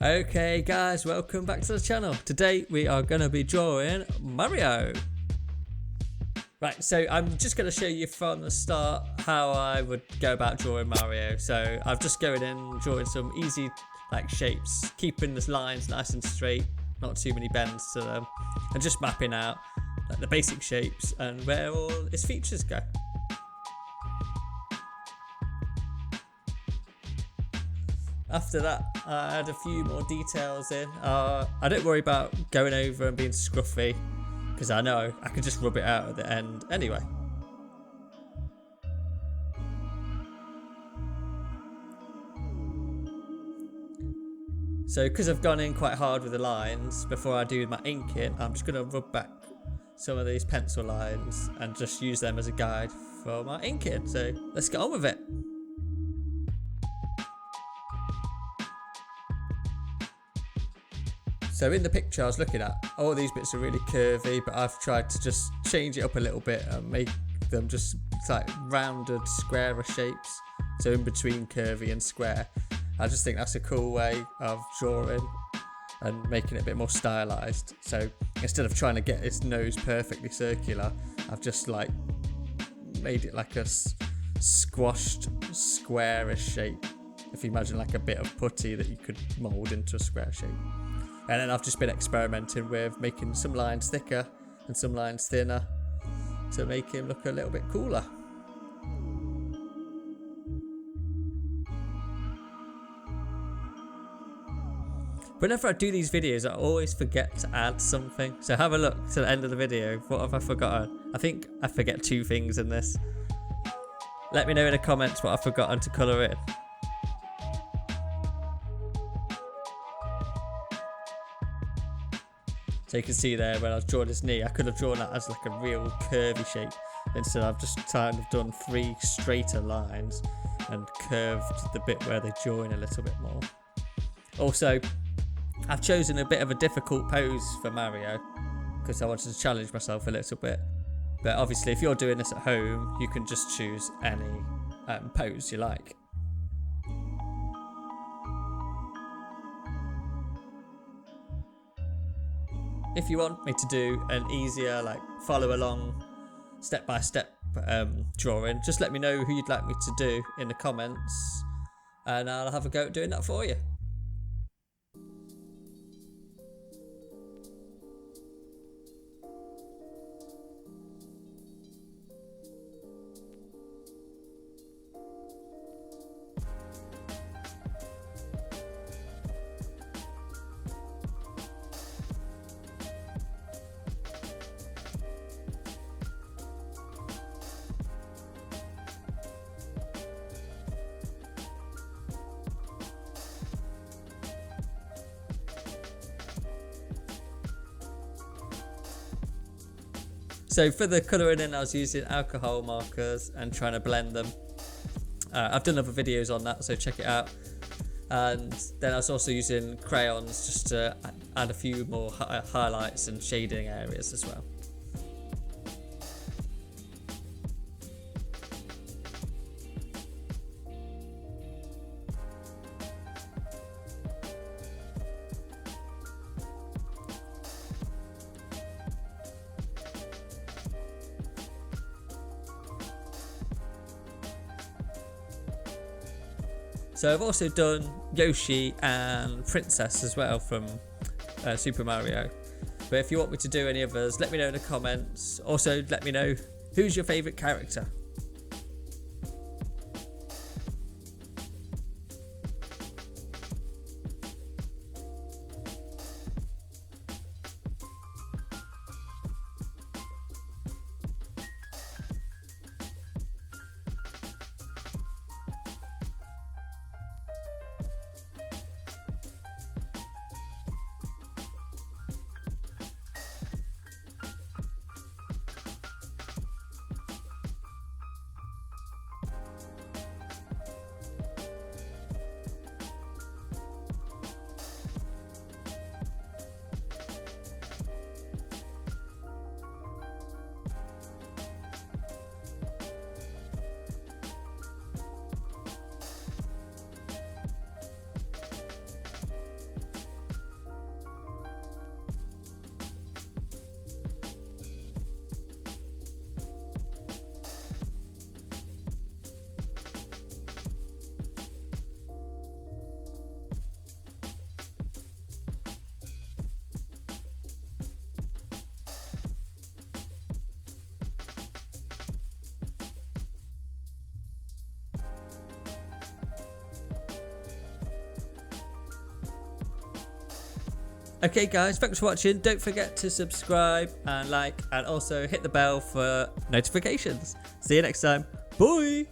Okay guys, welcome back to the channel. Today we are going to be drawing Mario. Right, so I'm just going to show you from the start how I would go about drawing Mario. So I'm just going in, drawing some easy shapes, keeping the lines nice and straight, not too many bends to them, and just mapping out the basic shapes and where all its features go. After that, I add a few more details in. I don't worry about going over and being scruffy, because I know I can just rub it out at the end anyway. So because I've gone in quite hard with the lines, before I do my inking, I'm just going to rub back some of these pencil lines and just use them as a guide for my inking. So let's get on with it. So in the picture I was looking at, all these bits are really curvy, but I've tried to just change it up a little bit and make them just like rounded, squarer shapes. So in between curvy and square. I just think that's a cool way of drawing and making it a bit more stylized. So instead of trying to get its nose perfectly circular, I've just made it like a squashed, squarish shape. If you imagine like a bit of putty that you could mold into a square shape. And then I've just been experimenting with making some lines thicker and some lines thinner to make him look a little bit cooler. Whenever I do these videos, I always forget to add something. So have a look to the end of the video. What have I forgotten? I think I forget two things in this. Let me know in the comments what I've forgotten to colour in. So you can see there when I was drawing his knee, I could have drawn that as like a real curvy shape. Instead I've just kind of done three straighter lines and curved the bit where they join a little bit more. Also, I've chosen a bit of a difficult pose for Mario because I wanted to challenge myself a little bit. But obviously if you're doing this at home, you can just choose any pose you like. If you want me to do an easier, follow along, step-by-step drawing, just let me know who you'd like me to do in the comments, and I'll have a go at doing that for you. So for the colouring in, I was using alcohol markers and trying to blend them. I've done other videos on that, so check it out. And then I was also using crayons just to add a few more highlights and shading areas as well. So I've also done Yoshi and Princess as well from Super Mario. But if you want me to do any others, let me know in the comments. Also, let me know who's your favourite character. Okay guys, thanks for watching. Don't forget to subscribe and like, and also hit the bell for notifications. See you next time. Bye.